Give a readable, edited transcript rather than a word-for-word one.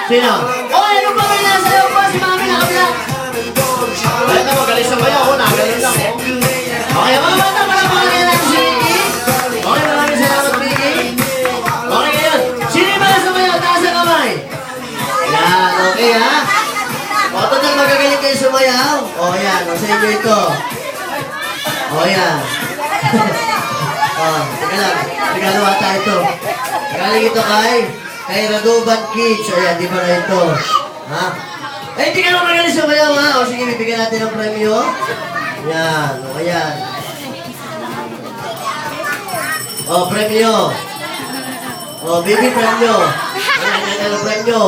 Sino? Oy, ano ba may nasayaw pa? Si Mami naka-vlog. Ay, ito, magaling sa bayaw. Oh, nagaling lang. Okay, mga bata, palakpakan natin si Vicky. Okay, maraming salamat, Vicky. Okay, ngayon. Sino yung mga sumayaw? Taas ang kamay. Yan, okay ha? O, total magagaling kayo sumayaw. O, yan. O, sa inyo ito. O, yan. O, teka lang. Regalo ata ito. Galing ito kay Radovan Kids. Ayan, di ba na ito? Ha? Eh, hindi ka naman magaling sumayaw ha? O, sige, bibigyan natin ng premyo. Yan. O, yan. O, premyo. O, baby premyo. Ayan, yan ang premyo.